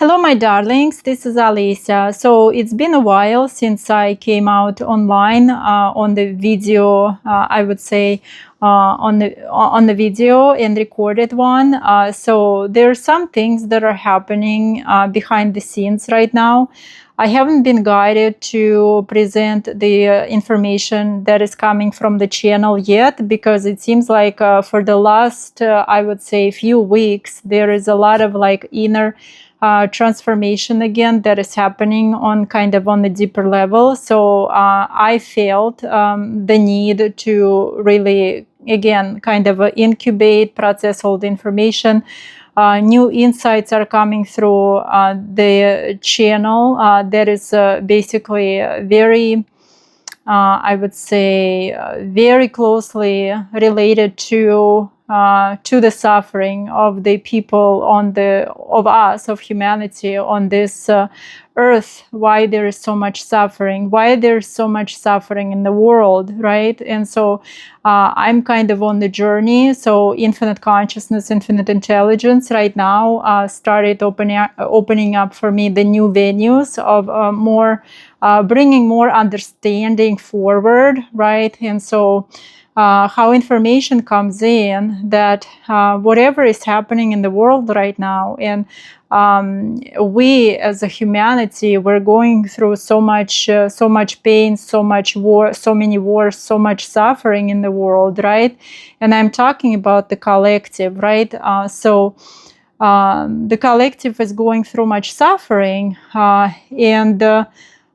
Hello, my darlings. This is Alicia. So it's been a while since I came out online on the video. I would say on the video and recorded one. So there are some things that are happening behind the scenes right now. I haven't been guided to present the information that is coming from the channel yet, because it seems like for the last, I would say, few weeks, there is a lot of like inner transformation again that is happening on kind of on the deeper level. So I felt the need to really, again, kind of incubate, process all the information. New insights are coming through the channel that is basically very, I would say, very closely related to the suffering of the people of us, of humanity on this earth. Why there is so much suffering? Why there's so much suffering in the world, right? And so I'm kind of on the journey. So infinite consciousness, infinite intelligence right now started opening up for me the new venues of more bringing more understanding forward, right? And so how information comes in that whatever is happening in the world right now, and we as a humanity, we're going through so much pain, so much war, so many wars, so much suffering in the world, right? And I'm talking about the collective, right? So the collective is going through much suffering, and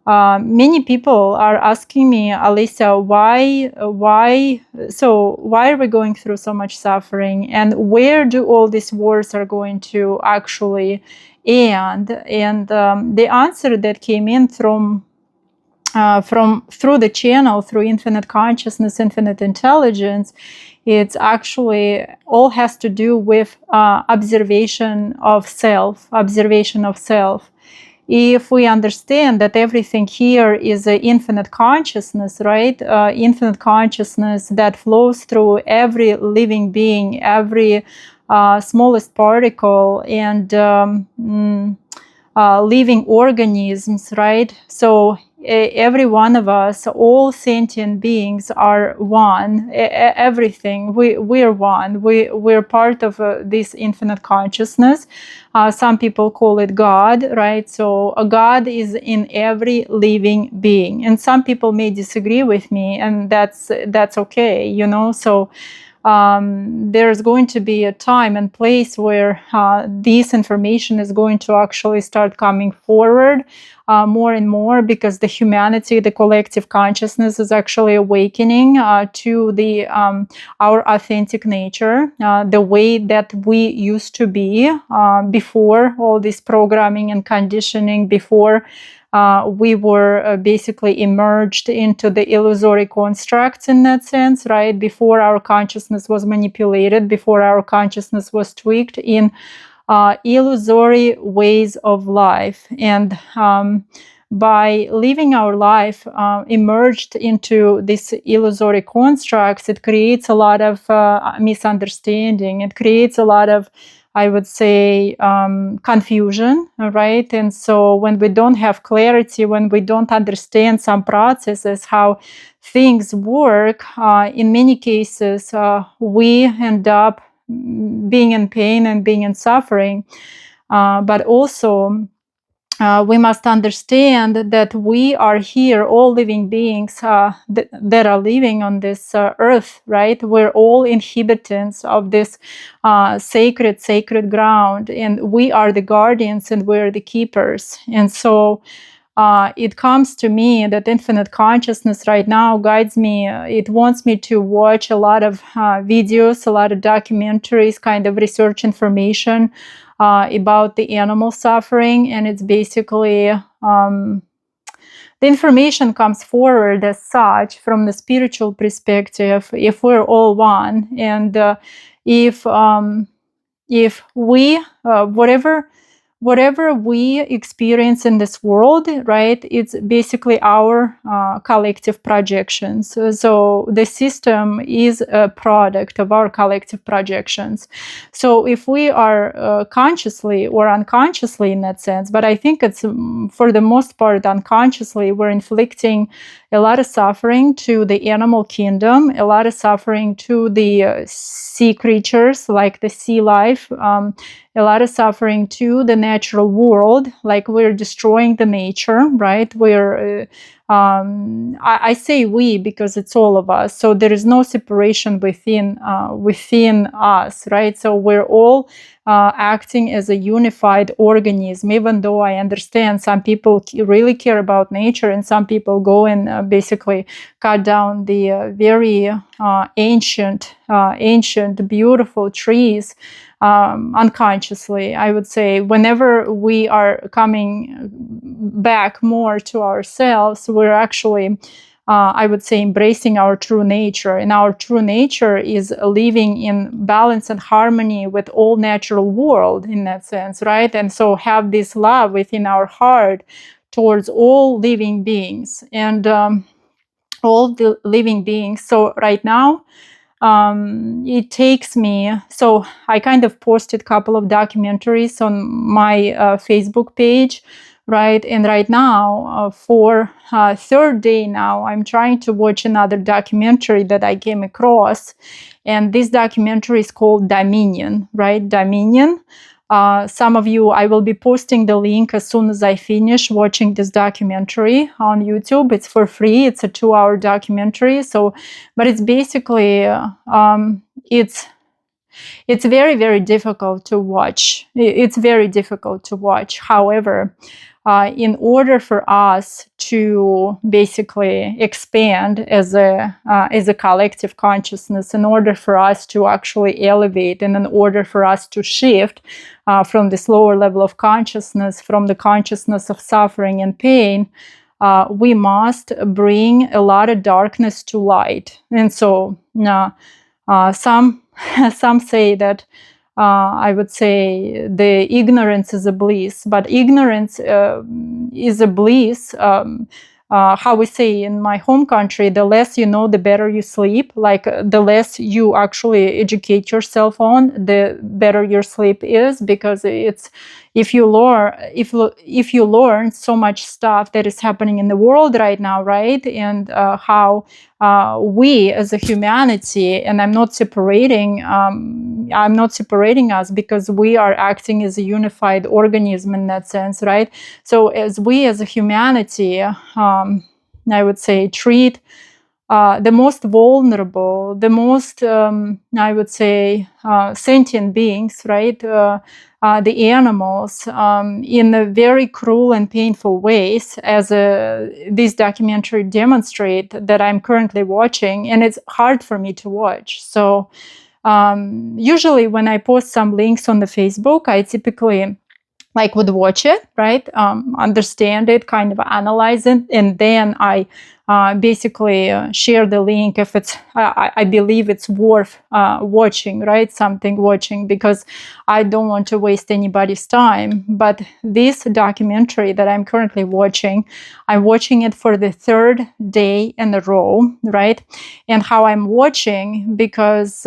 many people are asking me, Alicia, why are we going through so much suffering, and where do all these wars are going to actually end? And the answer that came in through the channel, through infinite consciousness, infinite intelligence, it's actually all has to do with observation of self. If we understand that everything here is an infinite consciousness, right? Infinite consciousness that flows through every living being, every smallest particle, and living organisms, right? So every one of us, all sentient beings are one. Everything, we're one. We're part of this infinite consciousness. Some people call it God, right? So a God is in every living being, and some people may disagree with me, and that's okay, you know. So there's going to be a time and place where this information is going to actually start coming forward more and more, because the humanity, the collective consciousness is actually awakening to the our authentic nature, the way that we used to be before all this programming and conditioning, before we were basically immersed into the illusory constructs, in that sense, right? Before our consciousness was manipulated, before our consciousness was tweaked in illusory ways of life. And by living our life immersed into these illusory constructs, it creates a lot of misunderstanding. It creates a lot of, I would say, confusion, right? And so when we don't have clarity, when we don't understand some processes, how things work, in many cases, we end up being in pain and being in suffering. But also, we must understand that we are here, all living beings that are living on this earth, right? We're all inhabitants of this sacred ground, and we are the guardians and we're the keepers. And so it comes to me that infinite consciousness right now guides me. It wants me to watch a lot of videos, a lot of documentaries, kind of research information about the animal suffering. And it's basically the information comes forward as such from the spiritual perspective. If we're all one, and if we whatever we experience in this world, right, it's basically our collective projections. So the system is a product of our collective projections. So if we are consciously or unconsciously in that sense, but I think it's for the most part unconsciously, we're inflicting a lot of suffering to the animal kingdom, a lot of suffering to the sea creatures like the sea life, a lot of suffering to the natural world, like we're destroying the nature, right? We're I say we because it's all of us. So there is no separation within us, right? So we're all acting as a unified organism, even though I understand some people really care about nature and some people go and basically cut down the very ancient, beautiful trees unconsciously. I would say whenever we are coming back more to ourselves, we're actually I would say embracing our true nature. And our true nature is living in balance and harmony with all natural world in that sense, right? And so have this love within our heart towards all living beings and all the living beings. So right now, it takes me, so I kind of posted a couple of documentaries on my Facebook page, right? And right now, for third day now, I'm trying to watch another documentary that I came across. And this documentary is called Dominion, right? Dominion. Some of you, I will be posting the link as soon as I finish watching this documentary on YouTube. It's for free. It's a 2-hour documentary. So, but it's basically, it's very, very difficult to watch. It's very difficult to watch. However, in order for us to basically expand as a collective consciousness, in order for us to actually elevate, and in order for us to shift from this lower level of consciousness, from the consciousness of suffering and pain, we must bring a lot of darkness to light. And so some say that I would say the ignorance is a bliss, but ignorance is a bliss. How we say in my home country, the less you know, the better you sleep. Like the less you actually educate yourself on, the better your sleep is, because it's if you learn so much stuff that is happening in the world right now, right, and how we as a humanity, and I'm not separating us, because we are acting as a unified organism in that sense, right? So as we as a humanity, I would say, treat the most vulnerable, the most, I would say, sentient beings, right? The animals, in a very cruel and painful ways, as this documentary demonstrate that I'm currently watching, and it's hard for me to watch. So usually when I post some links on the Facebook, I typically would watch it, right? Understand it, kind of analyze it, and then I basically share the link if it's I believe it's worth watching, right? Something watching, because I don't want to waste anybody's time. But this documentary that I'm currently watching, I'm watching it for the third day in a row, right? And how I'm watching, because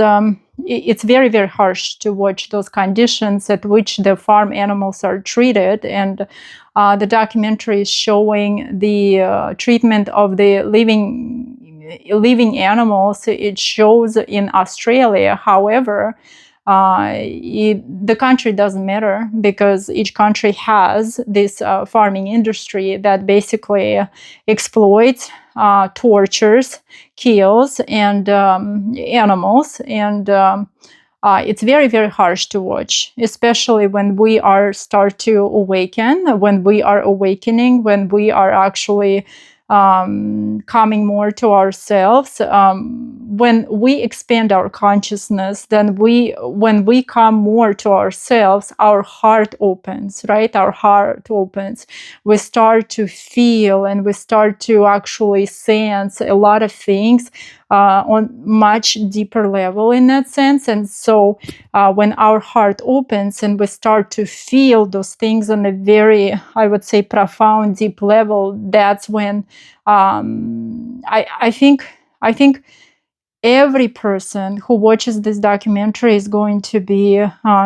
it's very, very harsh to watch those conditions at which the farm animals are treated. And the documentary is showing the treatment of the living animals. It shows in Australia. However, the country doesn't matter, because each country has this farming industry that basically exploits, tortures, kills, and animals. And it's very, very harsh to watch, especially when we start to awaken, when we are awakening, when we are actually coming more to ourselves. when we expand our consciousness, then when we come more to ourselves, our heart opens, right? Our heart opens. We start to feel and we start to actually sense a lot of things on much deeper level in that sense. And so when our heart opens and we start to feel those things on a very, I would say, profound, deep level, that's when I think every person who watches this documentary is going to be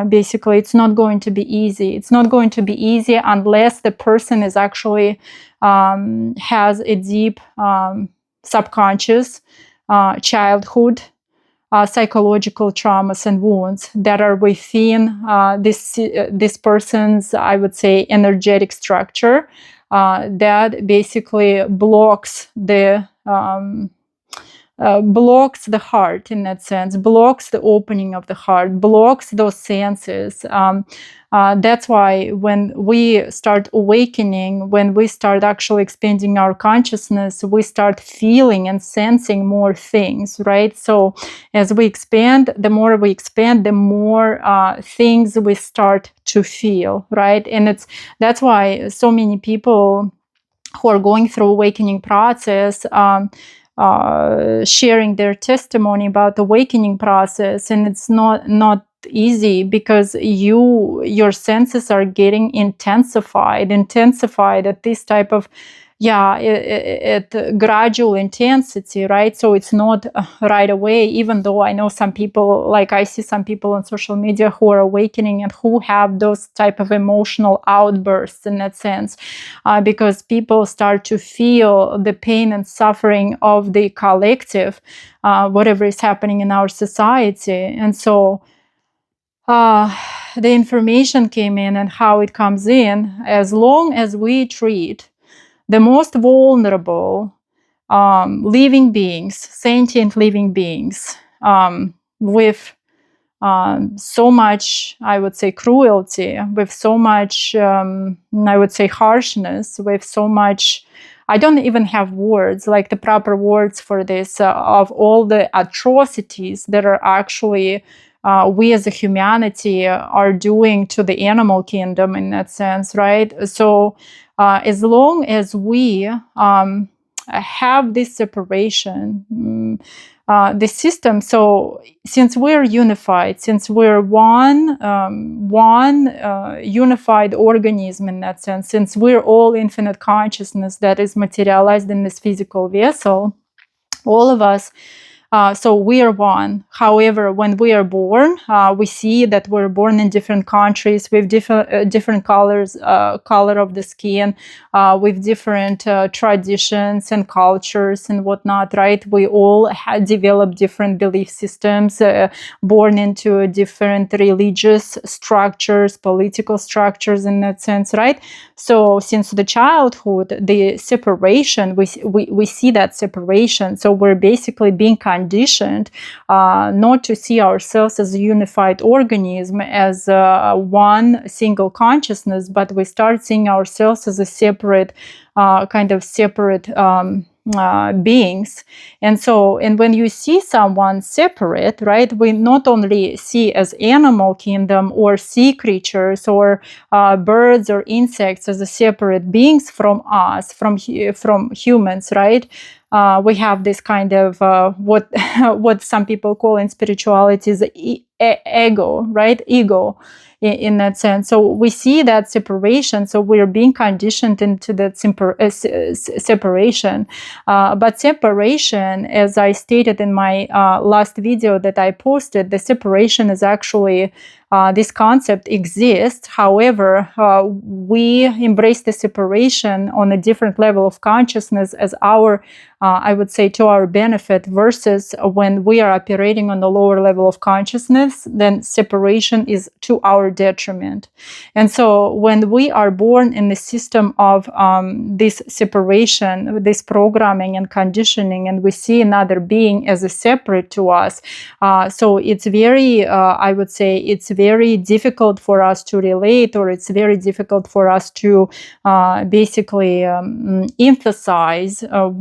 basically, it's not going to be easy. It's not going to be easy unless the person is actually has a deep subconscious childhood psychological traumas and wounds that are within this person's, I would say, energetic structure that basically blocks the heart in that sense, blocks the opening of the heart, blocks those senses. That's why when we start awakening, when we start actually expanding our consciousness, we start feeling and sensing more things, right? So as we expand, the more we expand, the more things we start to feel, right? And that's why so many people who are going through awakening process sharing their testimony about the awakening process, and it's not easy because your senses are getting intensified at this type of at gradual intensity, right? So it's not right away, even though I know some people, like I see some people on social media who are awakening and who have those type of emotional outbursts in that sense, because people start to feel the pain and suffering of the collective, whatever is happening in our society. And so the information came in, and how it comes in, as long as we treat the most vulnerable living beings, sentient living beings, with so much, I would say, cruelty, with so much, I would say, harshness, with so much, I don't even have words, like the proper words for this, of all the atrocities that are actually we as a humanity are doing to the animal kingdom in that sense, right? So as long as we have this separation, the system, so since we're unified, since we're one unified organism in that sense, since we're all infinite consciousness that is materialized in this physical vessel, all of us, so we are one. However, when we are born, we see that we're born in different countries with different colors, color of the skin, with different traditions and cultures and whatnot, right? We all develop different belief systems, born into different religious structures, political structures in that sense, right? So since the childhood, the separation, we see that separation. So we're basically being conditioned not to see ourselves as a unified organism, as one single consciousness, but we start seeing ourselves as a separate, kind of separate beings. And so, and when you see someone separate, right, we not only see as animal kingdom or sea creatures or birds or insects as a separate beings from us, from humans, right? We have this kind of what some people call in spirituality is ego, right? Ego, in that sense. So we see that separation. So we're being conditioned into that separation. But separation, as I stated in my last video that I posted, the separation is actually this concept exists. However, we embrace the separation on a different level of consciousness as our, I would say, to our benefit, versus when we are operating on the lower level of consciousness, then separation is to our detriment. And so when we are born in the system of this separation, this programming and conditioning, and we see another being as a separate to us, so it's very, I would say, it's very very difficult for us to relate, or it's very difficult for us to basically emphasize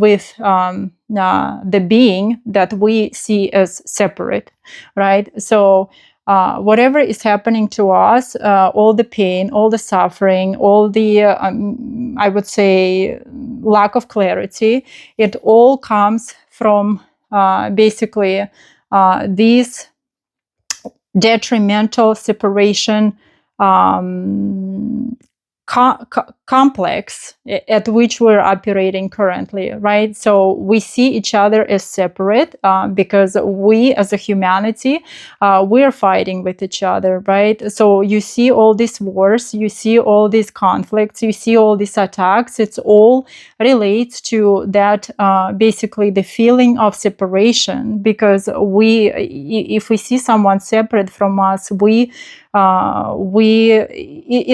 with the being that we see as separate, right? So whatever is happening to us, all the pain, all the suffering, all the, I would say, lack of clarity, it all comes from basically these detrimental separation complex at which we're operating currently, right? So we see each other as separate because we as a humanity, we're fighting with each other, right? So you see all these wars, you see all these conflicts, you see all these attacks. It's all relates to that basically the feeling of separation, because if we see someone separate from us,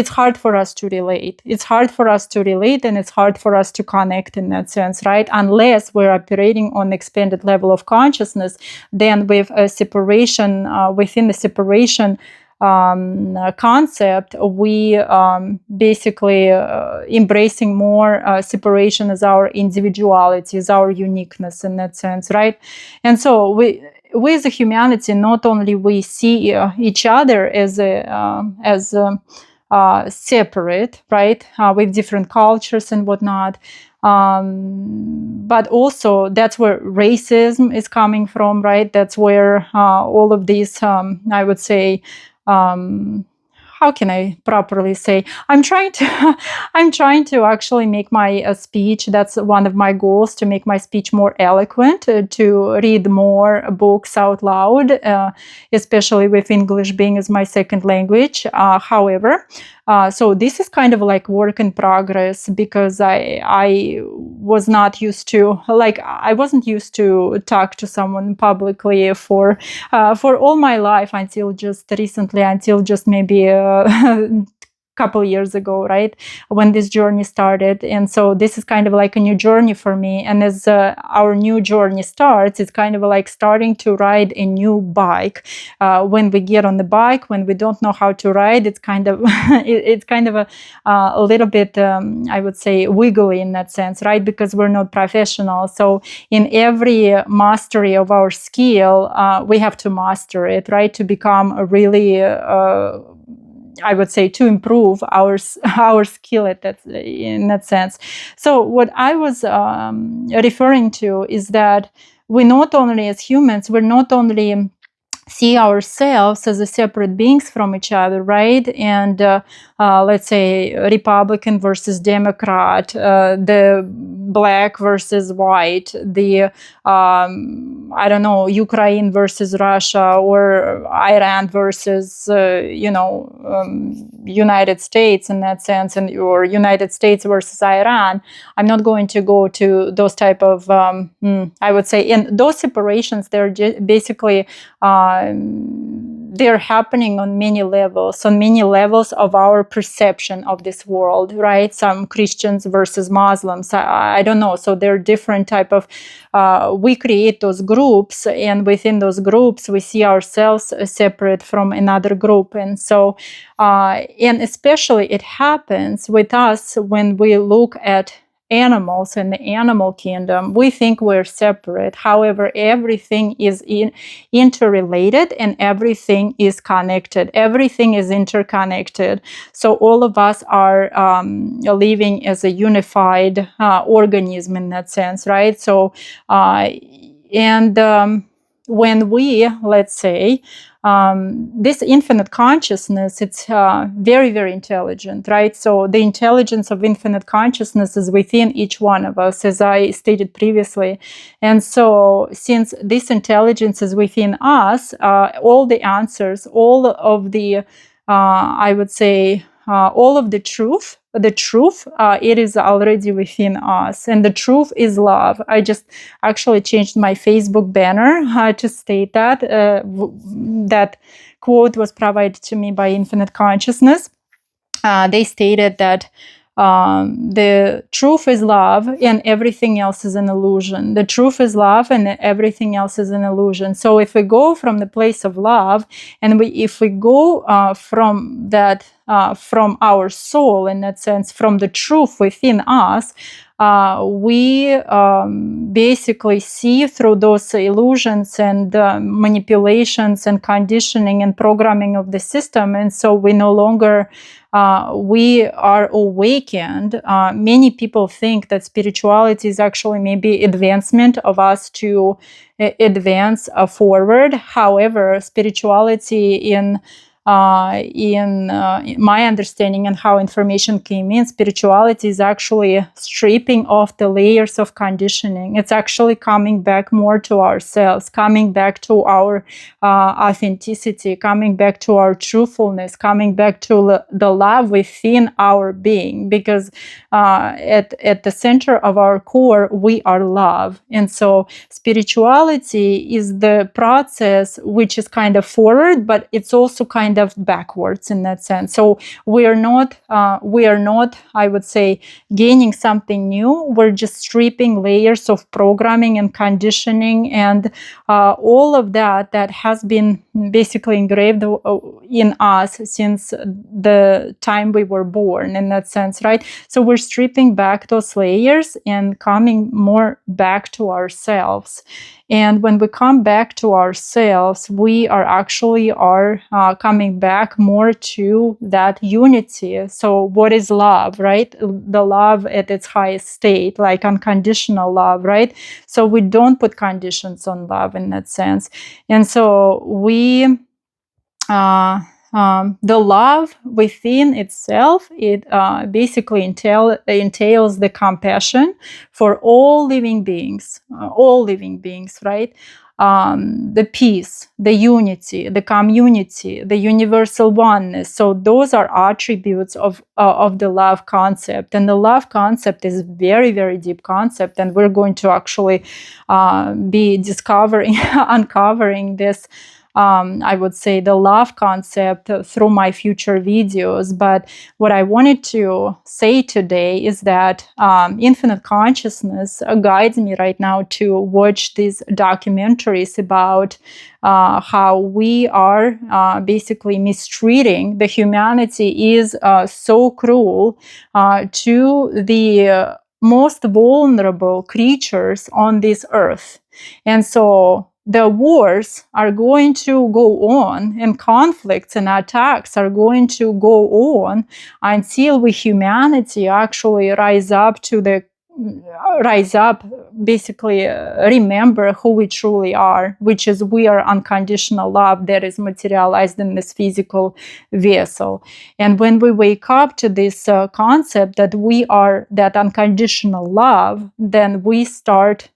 it's hard for us to relate. It's hard for us to relate, and it's hard for us to connect in that sense, right? Unless we're operating on expanded level of consciousness, then with a separation, within the separation concept, we basically embracing more separation as our individuality, as our uniqueness in that sense, right? And so we as a humanity, not only we see each other as separate, right, with different cultures and whatnot, but also that's where racism is coming from, right? That's where all of these, I would say, how can I properly say? I'm trying to actually make my speech. That's one of my goals, to make my speech more eloquent, to read more books out loud, especially with English being as my second language. However, so this is kind of like work in progress, because I was not used to, like, I wasn't used to talk to someone publicly for all my life until just recently, until just maybe couple years ago, right, when this journey started. And so this is kind of like a new journey for me. And as our new journey starts, it's kind of like starting to ride a new bike. When we get on the bike, when we don't know how to ride, it's kind of it's kind of a little bit, I would say, wiggly in that sense, right? Because we're not professional. So in every mastery of our skill, we have to master it, right, to become a really I would say, to improve our skill in that sense. So what I was referring to is that we not only, as humans, we're not only see ourselves as a separate beings from each other, right? And let's say Republican versus Democrat, the black versus white, the I don't know, Ukraine versus Russia, or Iran versus United States in that sense, or United States versus Iran. I'm not going to go to those type of I would say, and those separations, they're basically they're happening on many levels of our perception of this world, right? Some Christians versus Muslims, I don't know. So there are different type of, we create those groups, and within those groups, we see ourselves separate from another group. And so, and especially it happens with us when we look at animals in the animal kingdom. We think we're separate. However, everything is interrelated, and everything is connected. Everything is interconnected. So all of us are living as a unified organism in that sense, right? So, when we, let's say, this infinite consciousness, it's very, very intelligent, right? So the intelligence of infinite consciousness is within each one of us, as I stated previously. And so since this intelligence is within us, all the answers, all of the, I would say, all of the truth, it is already within us. And the truth is love. I just actually changed my Facebook banner to state that. That quote was provided to me by Infinite Consciousness. They stated that the truth is love and everything else is an illusion. The truth is love and everything else is an illusion. So if we go from the place of love, and if we go from that, from our soul, in that sense, from the truth within us, we basically see through those illusions and manipulations and conditioning and programming of the system. And so we no longer, we are awakened. Many people think that spirituality is actually maybe advancement of us to advance forward. However, spirituality in my understanding and how information came in, spirituality is actually stripping off the layers of conditioning. It's actually coming back more to ourselves, coming back to our authenticity, coming back to our truthfulness, coming back to the love within our being, because at the center of our core, we are love. And so spirituality is the process which is kind of forward, but it's also kind of backwards in that sense. So we are not, I would say, gaining something new. We're just stripping layers of programming and conditioning and all of that has been basically engraved in us since the time we were born, in that sense, right? So we're stripping back those layers and coming more back to ourselves. And when we come back to ourselves, we are actually coming back more to that unity. So what is love, right? The love at its highest state, like unconditional love, right? So we don't put conditions on love in that sense. And so we, the love within itself, it basically entails the compassion for all living beings, right? The peace, the unity, the community, the universal oneness. So those are attributes of the love concept. And the love concept is very, very deep concept. And we're going to actually be uncovering this, I would say, the love concept through my future videos. But what I wanted to say today is that infinite consciousness guides me right now to watch these documentaries about how we are basically mistreating. The humanity is so cruel to the most vulnerable creatures on this earth. And so the wars are going to go on, and conflicts and attacks are going to go on until we, humanity, actually rise up, basically remember who we truly are, which is we are unconditional love that is materialized in this physical vessel. And when we wake up to this concept that we are that unconditional love, then we start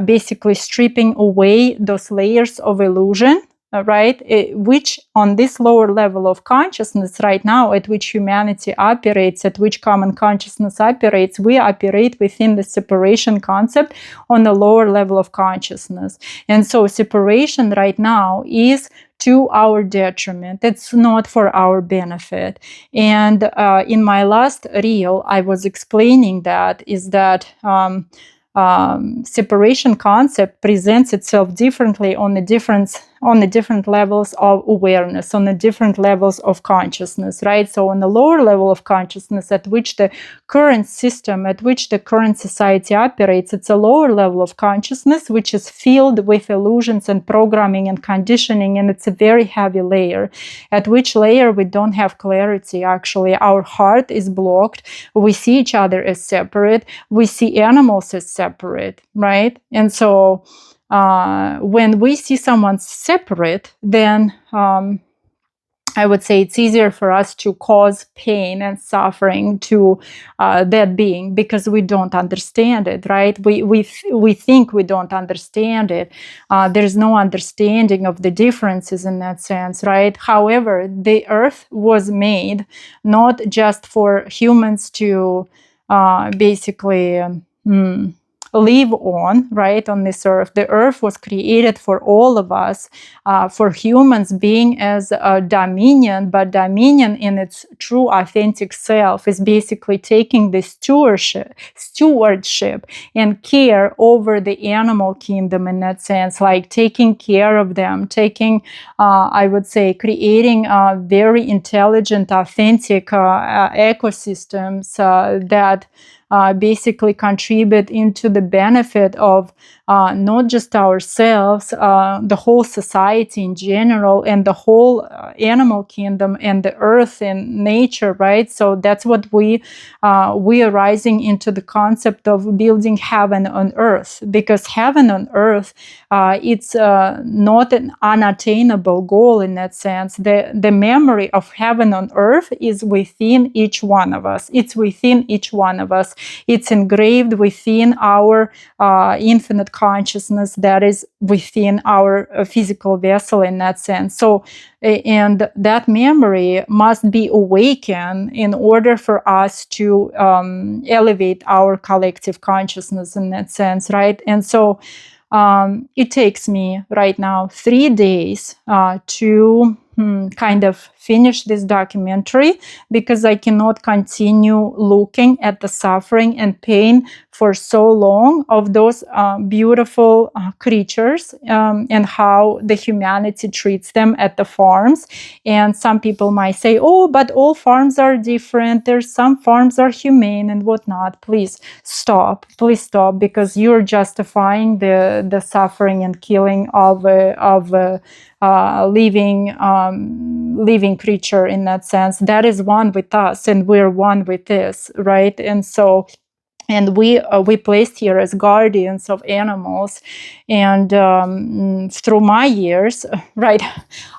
basically stripping away those layers of illusion, right? Which on this lower level of consciousness right now, at which humanity operates, at which common consciousness operates, we operate within the separation concept on the lower level of consciousness. And so separation right now is to our detriment. It's not for our benefit. And in my last reel, I was explaining that separation concept presents itself differently on the different levels of awareness, on the different levels of consciousness, right? So on the lower level of consciousness at which the current system, at which the current society operates, it's a lower level of consciousness which is filled with illusions and programming and conditioning, and it's a very heavy layer, at which layer we don't have clarity. Actually, our heart is blocked. We see each other as separate. We see animals as separate, right? And so when we see someone separate, then I would say it's easier for us to cause pain and suffering to that being, because we don't understand it, right? We think we don't understand it. There's no understanding of the differences in that sense, right? However, the earth was made not just for humans to basically live on, right, on this earth. The earth was created for all of us, for humans being as dominion, but dominion in its true authentic self is basically taking the stewardship and care over the animal kingdom, in that sense, like taking care of them, taking, I would say, creating very intelligent, authentic ecosystems that basically contribute into the benefit of not just ourselves, the whole society in general, and the whole animal kingdom and the earth and nature, right? So that's what we are rising into the concept of building heaven on earth, because heaven on earth, it's not an unattainable goal in that sense. The memory of heaven on earth is within each one of us. It's within each one of us. It's engraved within our infinite consciousness that is within our physical vessel in that sense. So, and that memory must be awakened in order for us to elevate our collective consciousness in that sense, right? And so it takes me right now 3 days to kind of finish this documentary, because I cannot continue looking at the suffering and pain for so long of those beautiful creatures, and how the humanity treats them at the farms. And some people might say, oh, but all farms are different. There's some farms are humane and whatnot. Please stop, because you're justifying the suffering and killing of living creature in that sense. That is one with us, and we're one with this, right? And so, and we placed here as guardians of animals. And through my years, right,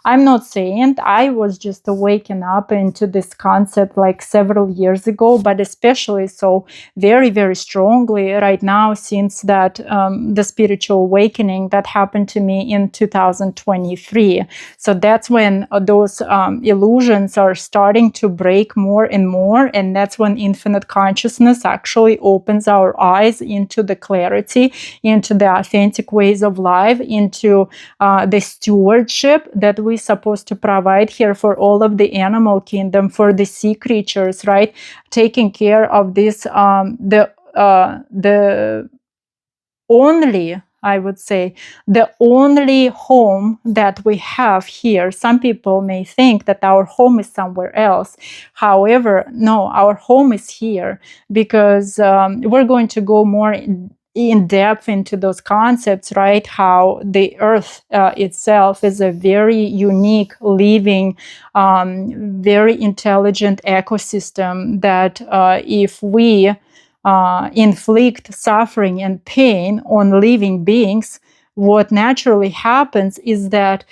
I'm not saying I was just waking up into this concept like several years ago, but especially so very, very strongly right now, since that the spiritual awakening that happened to me in 2023. So that's when those illusions are starting to break more and more, and that's when infinite consciousness actually opens our eyes into the clarity, into the authentic ways of life, into the stewardship that we're supposed to provide here for all of the animal kingdom, for the sea creatures, right? Taking care of this, the only, I would say, the only home that we have here. Some people may think that our home is somewhere else. However, no, our home is here, because we're going to go more in depth into those concepts, right? How the earth itself is a very unique, living, very intelligent ecosystem that if we inflict suffering and pain on living beings, what naturally happens is that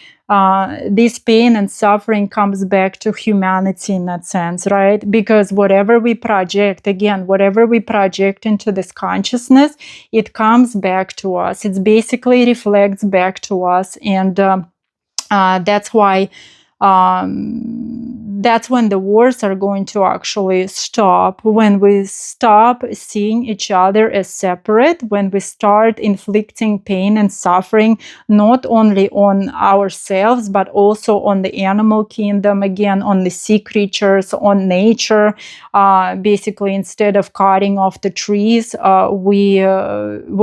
this pain and suffering comes back to humanity in that sense, right? Because whatever we project, again, whatever we project into this consciousness, it comes back to us. It basically reflects back to us. And that's why that's when the wars are going to actually stop, when we stop seeing each other as separate, when we start inflicting pain and suffering not only on ourselves but also on the animal kingdom, again on the sea creatures, on nature. Basically, instead of cutting off the trees, we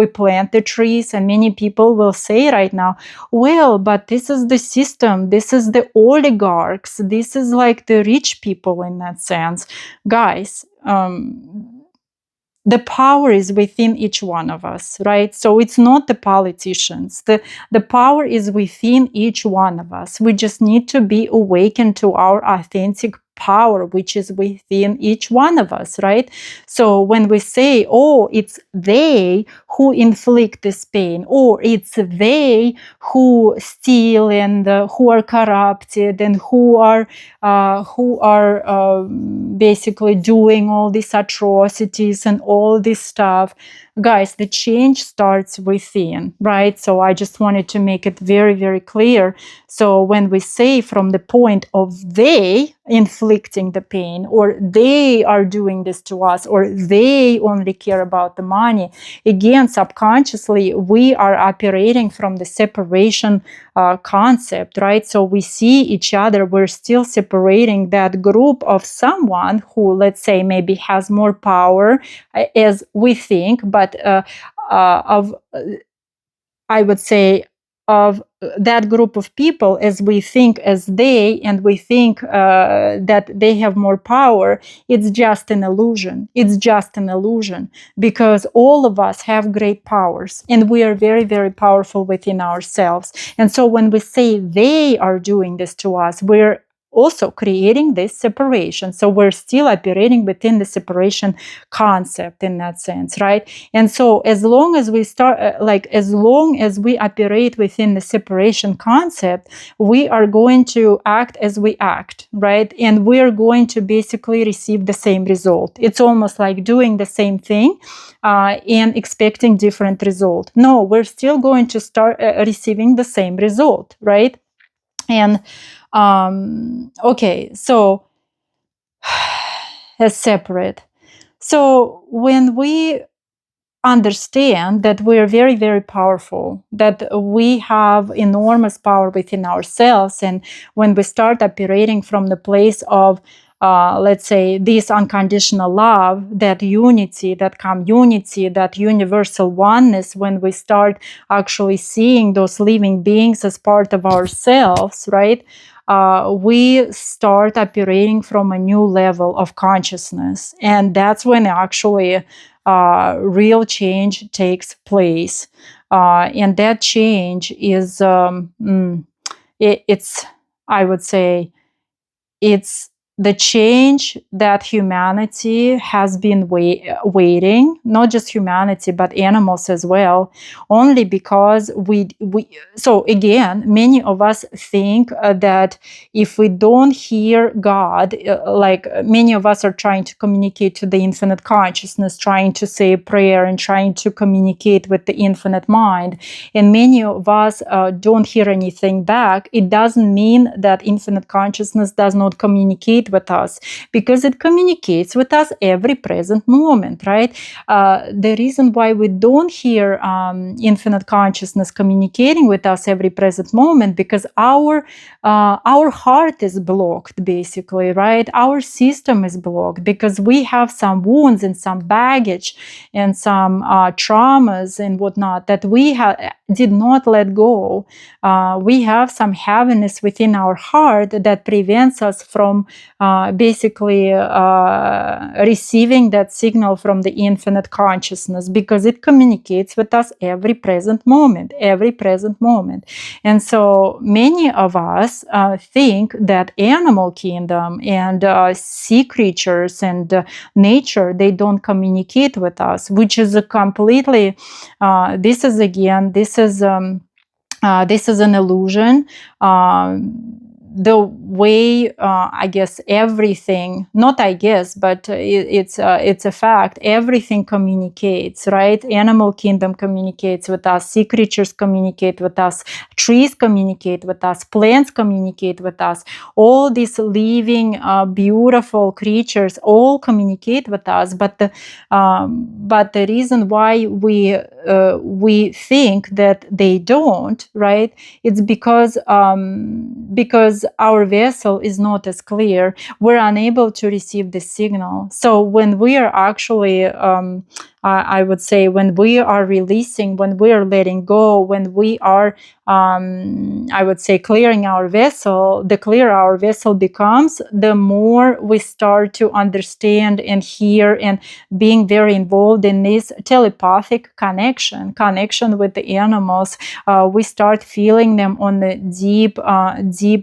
plant the trees. And many people will say right now, well, but this is the system, this is the oligarchs, this is like the rich people in that sense. Guys, the power is within each one of us, right? So it's not the politicians. The power is within each one of us. We just need to be awakened to our authentic power, which is within each one of us, right? So when we say, oh, it's they who inflict this pain, or it's they who steal and who are corrupted and who are basically doing all these atrocities and all this stuff, guys, the change starts within, right? So I just wanted to make it very, very clear. So when we say from the point of they inflicting the pain, or they are doing this to us, or they only care about the money, again, even subconsciously, we are operating from the separation concept, right? So we see each other, we're still separating that group of someone who, let's say, maybe has more power as we think, but I would say, of that group of people as we think as they, and we think that they have more power. It's just an illusion. It's just an illusion, because all of us have great powers and we are very, very powerful within ourselves. And so when we say they are doing this to us, we're also creating this separation. So we're still operating within the separation concept in that sense, right? And so as long as we start, as long as we operate within the separation concept, we are going to act as we act, right? And we are going to basically receive the same result. It's almost like doing the same thing and expecting different result. No, we're still going to start receiving the same result, right? And okay, so as separate. So when we understand that we are very, very powerful, that we have enormous power within ourselves, and when we start operating from the place of let's say this unconditional love, that unity, that community, that universal oneness, when we start actually seeing those living beings as part of ourselves, right? We start operating from a new level of consciousness, and that's when actually real change takes place. And that change is, it's, I would say, it's the change that humanity has been waiting, not just humanity, but animals as well, only because we so again, many of us think that if we don't hear God, like many of us are trying to communicate to the infinite consciousness, trying to say a prayer and trying to communicate with the infinite mind, and many of us don't hear anything back. It doesn't mean that infinite consciousness does not communicate with us, because it communicates with us every present moment, right? The reason why we don't hear infinite consciousness communicating with us every present moment, because our heart is blocked, basically, right? Our system is blocked because we have some wounds and some baggage and some traumas and whatnot that we did not let go. We have some heaviness within our heart that prevents us from basically receiving that signal from the infinite consciousness, because it communicates with us every present moment, every present moment. And so many of us think that animal kingdom and sea creatures and nature, they don't communicate with us, which is a completely, this is an illusion. The way, I guess, everything, not I guess, but it's a fact, everything communicates, right? Animal kingdom communicates with us, sea creatures communicate with us, trees communicate with us, plants communicate with us, all these living, beautiful creatures all communicate with us. But the reason why we think that they don't, right? It's because our vessel is not as clear. We're unable to receive the signal. So when we are actually, I would say, when we are releasing, when we are letting go, when we are, I would say, clearing our vessel, the clearer our vessel becomes, the more we start to understand and hear and being very involved in this telepathic connection with the animals. We start feeling them on the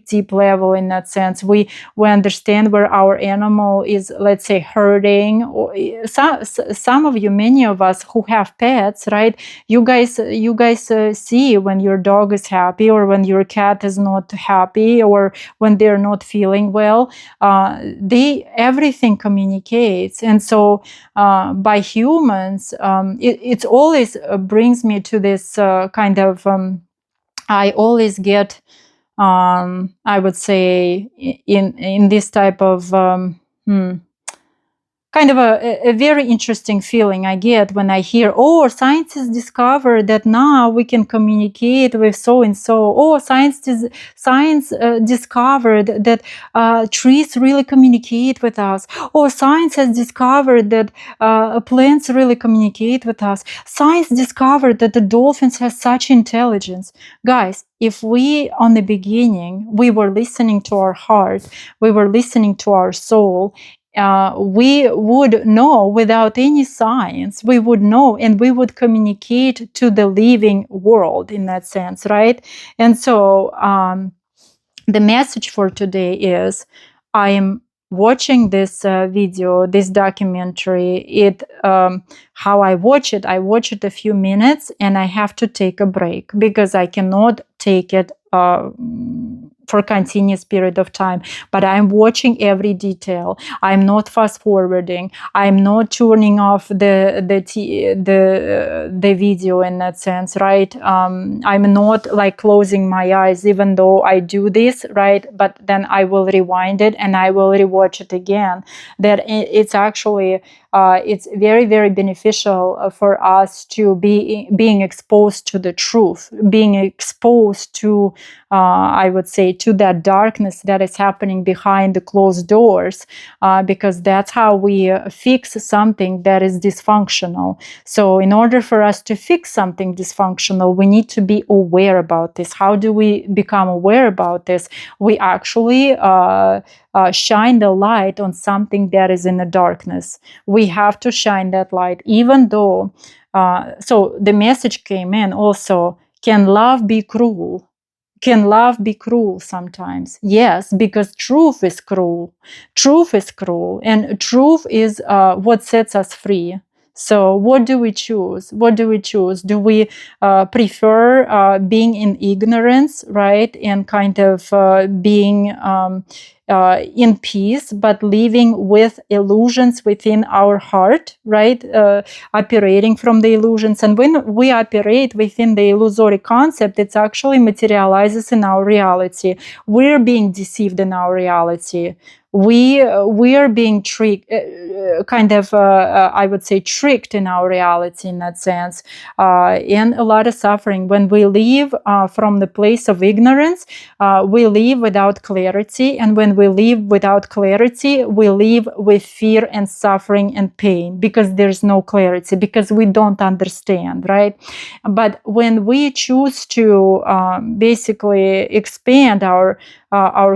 deep level. In that sense, we understand where our animal is, let's say, hurting. Or some of you, many of us who have pets, right? You guys see when your dog is happy, or when your cat is not happy, or when they're not feeling well. Everything communicates. And so by humans, it always brings me to this kind of, I always get, I would say, in this type of kind of a very interesting feeling I get when I hear, oh, scientists discovered that now we can communicate with so and so. Oh, science discovered that trees really communicate with us. Oh, science has discovered that plants really communicate with us. Science discovered that the dolphins have such intelligence. Guys, if we, on the beginning, we were listening to our heart, we were listening to our soul, we would know without any science, we would know and we would communicate to the living world in that sense, right? And so the message for today is, I am watching this video, this documentary. How I watch it a few minutes and I have to take a break because I cannot take it for a continuous period of time. But I'm watching every detail. I'm not fast forwarding. I'm not turning off the video in that sense, right? I'm not like closing my eyes, even though I do this, right? But then I will rewind it and I will rewatch it again. That it's actually it's very, very beneficial for us to being exposed to the truth, being exposed to, I would say, to that darkness that is happening behind the closed doors, because that's how we fix something that is dysfunctional. So in order for us to fix something dysfunctional, we need to be aware about this. How do we become aware about this? We actually shine the light on something that is in the darkness. We have to shine that light, even though, so the message came in also, can love be cruel? Can love be cruel sometimes? Yes, because truth is cruel. Truth is cruel, and truth is what sets us free. So what do we choose? What do we choose? Do we prefer being in ignorance, right? And kind of being in peace, but living with illusions within our heart, right? Operating from the illusions. And when we operate within the illusory concept, it actually materializes in our reality. We're being deceived in our reality. We are being tricked, I would say, tricked in our reality in that sense, and a lot of suffering. When we live from the place of ignorance, we live without clarity, and when we live without clarity, we live with fear and suffering and pain, because there's no clarity, because we don't understand, right? But when we choose to basically expand our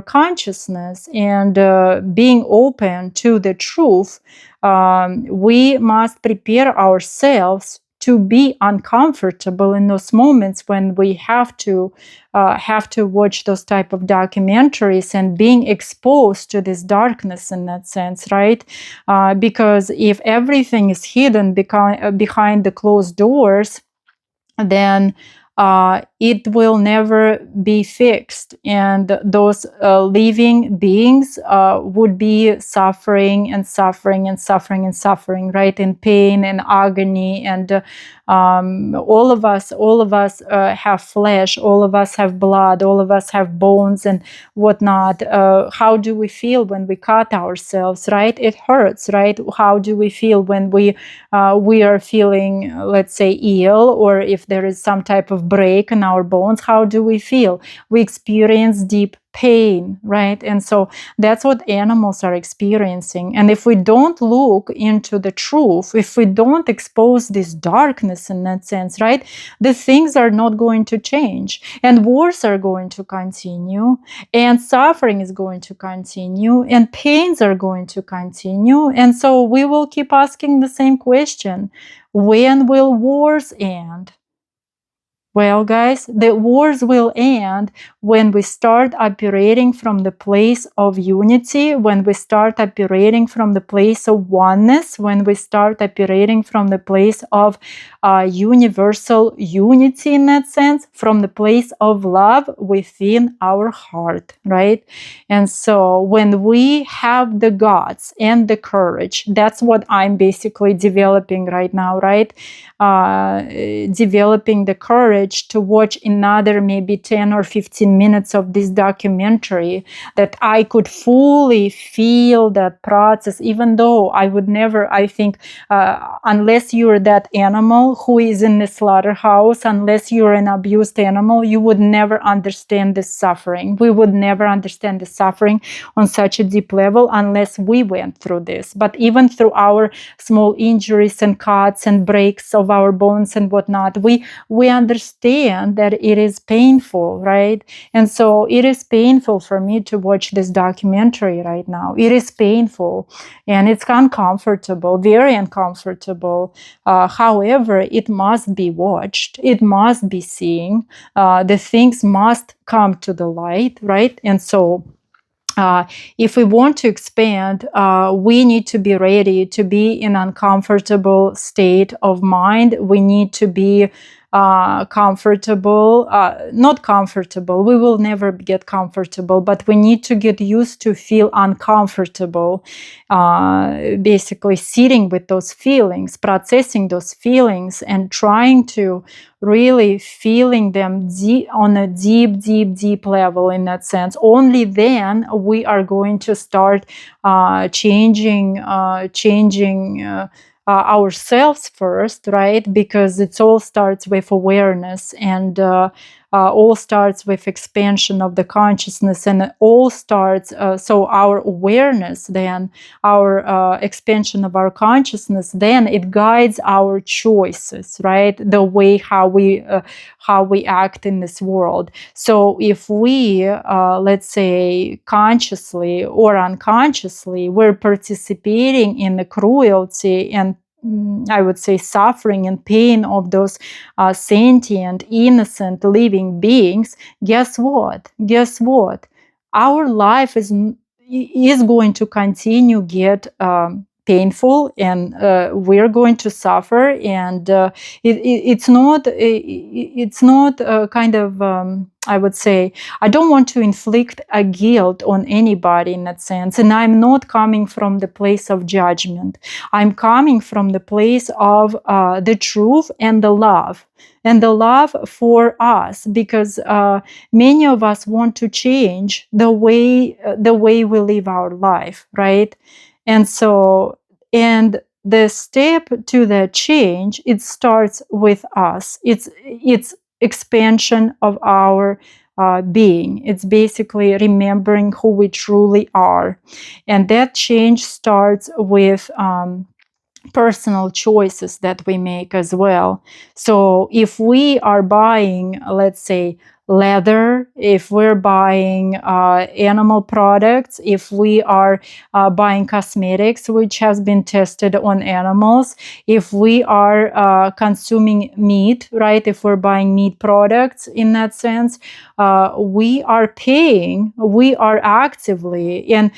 consciousness and being open to the truth, we must prepare ourselves to be uncomfortable in those moments when we have to watch those type of documentaries and being exposed to this darkness in that sense, right? Because if everything is hidden behind the closed doors, then it will never be fixed, and those living beings would be suffering and suffering and suffering and suffering, right? In pain and agony. And all of us have flesh, all of us have blood, all of us have bones and whatnot. How do we feel when we cut ourselves, right? It hurts, right? How do we feel when we are feeling, let's say, ill, or if there is some type of break in our bones? How do we feel? We experience deep pain, right? And so that's what animals are experiencing. And if we don't look into the truth, if we don't expose this darkness in that sense, right, the things are not going to change, and wars are going to continue, and suffering is going to continue, and pains are going to continue. And so we will keep asking the same question: when will wars end? Well, guys, the wars will end when we start operating from the place of unity, when we start operating from the place of oneness, when we start operating from the place of universal unity in that sense, from the place of love within our heart, right? And so when we have the guts and the courage, that's what I'm basically developing right now, right? Developing the courage privilege to watch another maybe 10 or 15 minutes of this documentary, that I could fully feel that process, even though I would never, I think, unless you're that animal who is in the slaughterhouse, unless you're an abused animal, you would never understand this suffering. We would never understand the suffering on such a deep level unless we went through this. But even through our small injuries and cuts and breaks of our bones and whatnot, we understand that it is painful, right? And so it is painful for me to watch this documentary right now. It is painful and it's uncomfortable, very uncomfortable. However, it must be watched. It must be seen. The things must come to the light, right? And so if we want to expand, we need to be ready to be in an uncomfortable state of mind. We need to be comfortable, not comfortable. We will never get comfortable, but we need to get used to feel uncomfortable, basically sitting with those feelings, processing those feelings, and trying to really feeling them on a deep level. In that sense, only then we are going to start changing ourselves first, right? Because it all starts with awareness, and all starts with expansion of the consciousness, and it all starts, so our awareness, then our expansion of our consciousness, then it guides our choices, right? The way how we act in this world. So if we, let's say, consciously or unconsciously, we're participating in the cruelty and I would say suffering and pain of those sentient, innocent, living beings, guess what? Our life is going to continue get painful, and we're going to suffer, and it's not kind of I would say, I don't want to inflict a guilt on anybody in that sense, and I'm not coming from the place of judgment. I'm coming from the place of the truth and the love for us, because many of us want to change the way we live our life, right? And so, and the step to the change, it starts with us. It's expansion of our being. It's basically remembering who we truly are. And that change starts with personal choices that we make as well. So if we are buying, let's say, leather, if we're buying animal products, if we are buying cosmetics which has been tested on animals, if we are consuming meat, right, if we're buying meat products, in that sense, we are paying, we are actively, and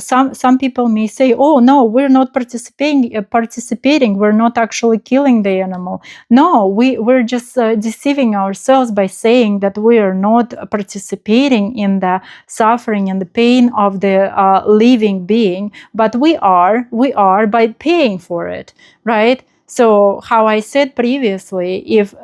some people may say, oh no, we're not participating, we're not actually killing the animal. No, we're just deceiving ourselves by saying that we are not participating in the suffering and the pain of the living being, but we are by paying for it, right? So how I said previously, if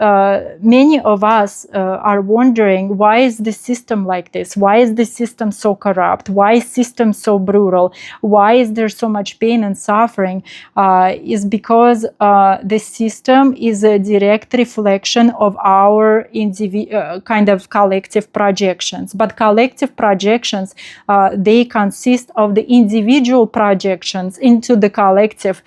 many of us are wondering, why is the system like this? Why is the system so corrupt? Why is system so brutal? Why is there so much pain and suffering? Is because the system is a direct reflection of our kind of collective projections. But collective projections, they consist of the individual projections into the collective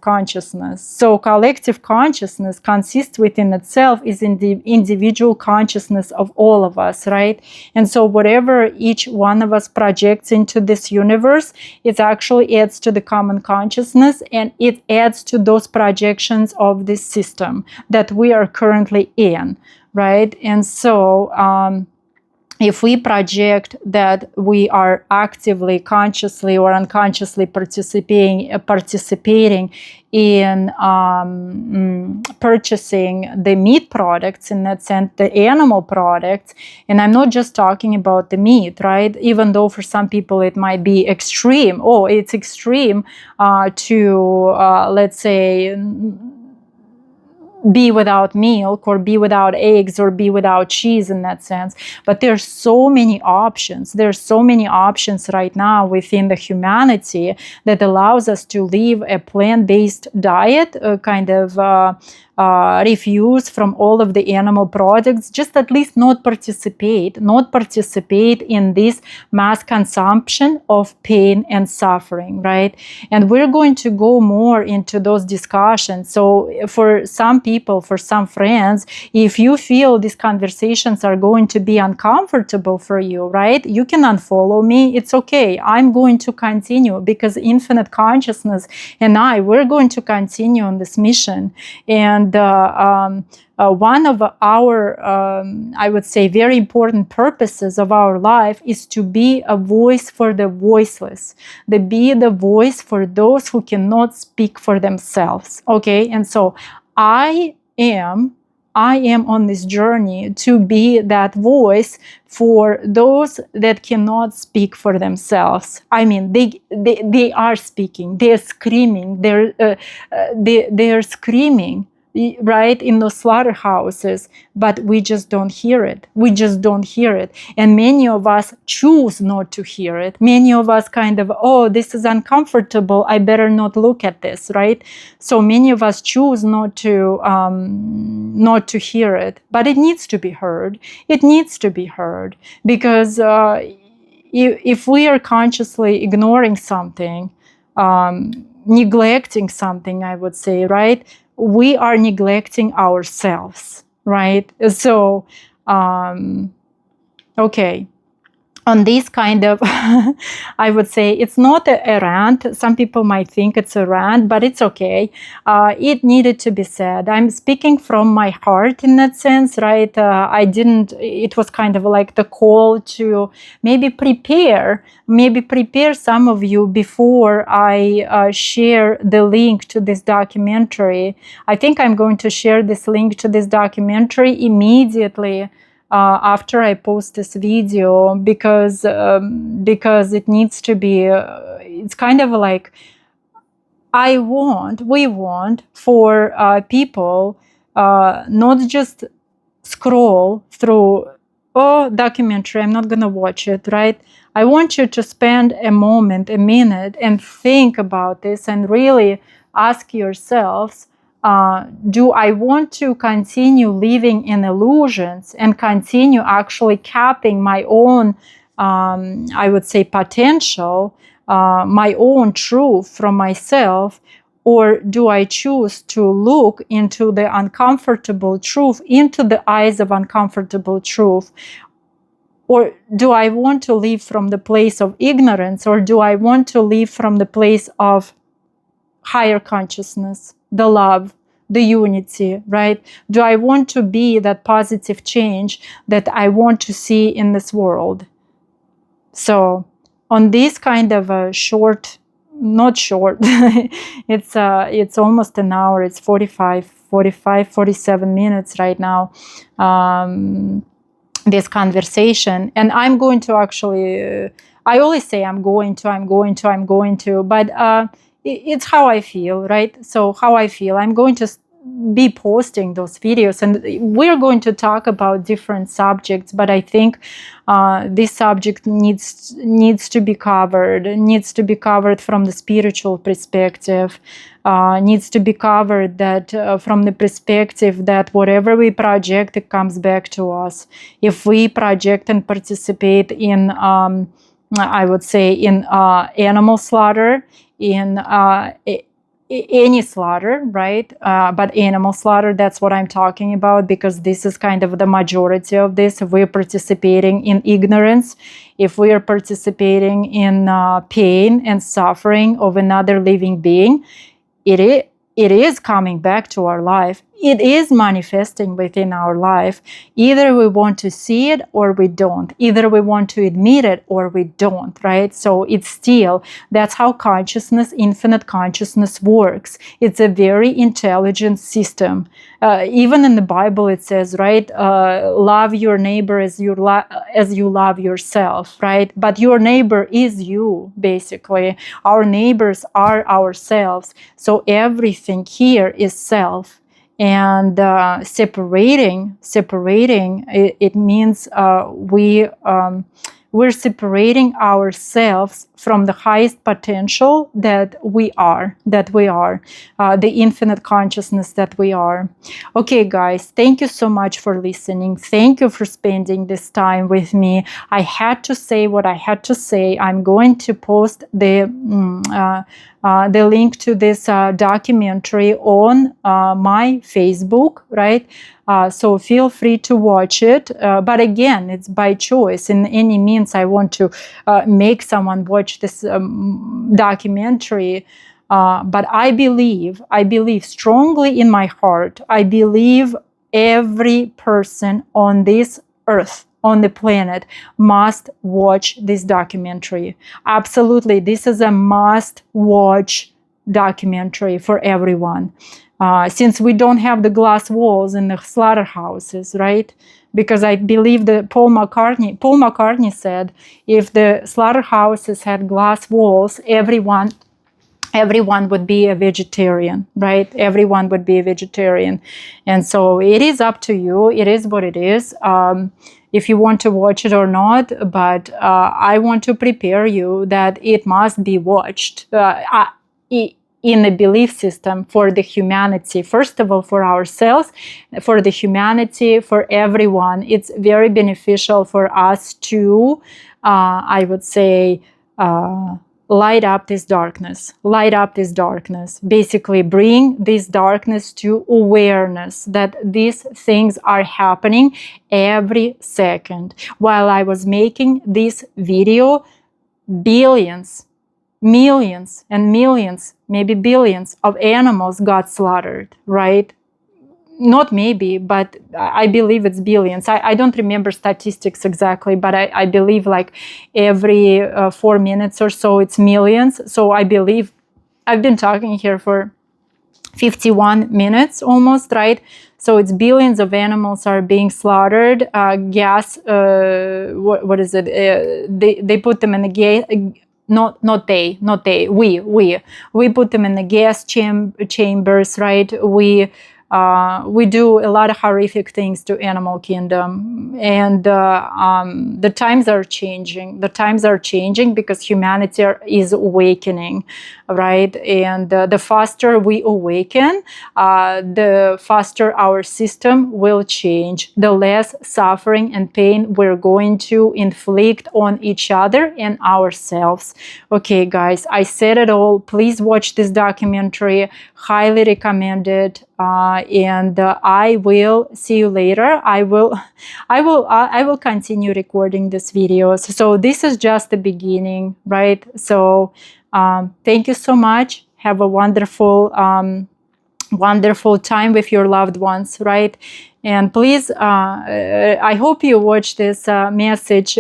consciousness. So collective consciousness consists within itself is in the individual consciousness of all of us, right? And so whatever each one of us projects into this universe, it actually adds to the common consciousness, and it adds to those projections of this system that we are currently in, right? And so if we project that we are actively, consciously or unconsciously participating in purchasing the meat products, in that sense, the animal products, and I'm not just talking about the meat, right? Even though for some people it might be extreme. Oh, it's extreme to, let's say, be without milk or be without eggs or be without cheese in that sense. But there's so many options. There's so many options right now within the humanity that allows us to live a plant-based diet, kind of refuse from all of the animal products, just at least not participate in this mass consumption of pain and suffering, right? And we're going to go more into those discussions. So for some people, for some friends, if you feel these conversations are going to be uncomfortable for you, right, you can unfollow me. It's okay. I'm going to continue, because infinite consciousness and we're going to continue on this mission. And one of our, I would say, very important purposes of our life is to be a voice for the voiceless, to be the voice for those who cannot speak for themselves. Okay, and so I am on this journey to be that voice for those that cannot speak for themselves. I mean, they are speaking, they're screaming, they're screaming, right, in those slaughterhouses, but we just don't hear it. We just don't hear it. And many of us choose not to hear it. Many of us kind of, oh, this is uncomfortable, I better not look at this, right? So many of us choose not to hear it, but it needs to be heard. It needs to be heard, because if we are consciously ignoring something, neglecting something, I would say, right, we are neglecting ourselves, right? So, okay. On this kind of, I would say it's not a rant. Some people might think it's a rant, but it's okay. It needed to be said. I'm speaking from my heart in that sense, right? It was kind of like the call to maybe prepare some of you before I share the link to this documentary. I think I'm going to share this link to this documentary immediately after I post this video, because it needs to be, it's kind of like, we want for people not just scroll through, oh, documentary, I'm not gonna watch it, right? I want you to spend a minute, and think about this and really ask yourselves, do I want to continue living in illusions and continue actually capping my own, I would say, potential, my own truth from myself? Or do I choose to look into the uncomfortable truth, into the eyes of uncomfortable truth? Or do I want to live from the place of ignorance? Or do I want to live from the place of higher consciousness, the love, the unity, right? Do I want to be that positive change that I want to see in this world? So on this kind of a short, not short, it's almost an hour, it's 47 minutes right now, this conversation. And I'm going to actually, I always say I'm going to, but it's how I feel, right? So how I feel, I'm going to be posting those videos, and we're going to talk about different subjects, but I think this subject needs to be covered, from the spiritual perspective, needs to be covered that from the perspective that whatever we project, it comes back to us. If we project and participate in, I would say, in animal slaughter, in any slaughter, right? But animal slaughter, that's what I'm talking about, because this is kind of the majority of this. If we're participating in ignorance, if we are participating in pain and suffering of another living being, it is coming back to our life. It is manifesting within our life. Either we want to see it or we don't. Either we want to admit it or we don't, right? So it's still, that's how consciousness, infinite consciousness works. It's a very intelligent system. Even in the Bible it says, right, love your neighbor as you love yourself, right? But your neighbor is you, basically. Our neighbors are ourselves. So everything here is self. And separating, it means we're separating ourselves from the highest potential that we are, the infinite consciousness that we are. Okay, guys, thank you so much for listening. Thank you for spending this time with me. I had to say what I had to say. I'm going to post the link to this documentary on my Facebook, right? So feel free to watch it. But again, it's by choice. In any means, I want to make someone watch this documentary. But I believe strongly in my heart, I believe every person on this earth, on the planet, must watch this documentary. Absolutely, this is a must-watch documentary for everyone. Since we don't have the glass walls in the slaughterhouses, right? Because I believe that Paul McCartney said, if the slaughterhouses had glass walls, everyone would be a vegetarian, right? Everyone would be a vegetarian. And so it is up to you. It is what it is. If you want to watch it or not, but I want to prepare you that it must be watched in a belief system for the humanity. First of all, for ourselves, for the humanity, for everyone. It's very beneficial for us to, I would say, light up this darkness, basically bring this darkness to awareness that these things are happening every second. While I was making this video, billions, millions and millions, maybe billions of animals got slaughtered, right? Not maybe, but I believe it's billions. I don't remember statistics exactly, but I believe like every 4 minutes or so it's millions. So I believe I've been talking here for 51 minutes almost, right? So it's billions of animals are being slaughtered. Gas, what is it? They put them in the gas. We put them in the gas chambers, right? We do a lot of horrific things to animal kingdom, and the times are changing. The times are changing because humanity is awakening, right? And the faster we awaken, the faster our system will change. The less suffering and pain we're going to inflict on each other and ourselves. Okay, guys, I said it all. Please watch this documentary. Highly recommend it. And I will see you later. I will continue recording these videos. So this is just the beginning, right? So thank you so much. Have a wonderful time with your loved ones, right? And please, I hope you watch this message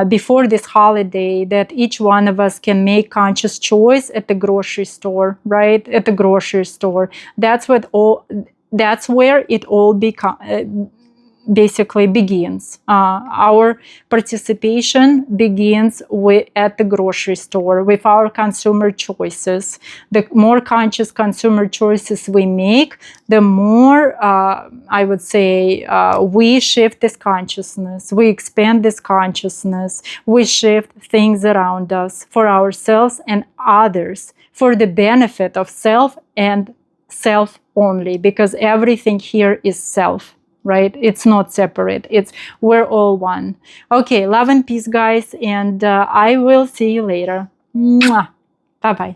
before this holiday, that each one of us can make conscious choice at the grocery store, right? At the grocery store. That's where it all basically begins. Our participation begins at the grocery store with our consumer choices. The more conscious consumer choices we make, the more, I would say, we shift this consciousness, we expand this consciousness, we shift things around us for ourselves and others, for the benefit of self and self only, because everything here is self. Right? It's not separate. We're all one. Okay, love and peace, guys, and I will see you later. Mwah. Bye-bye.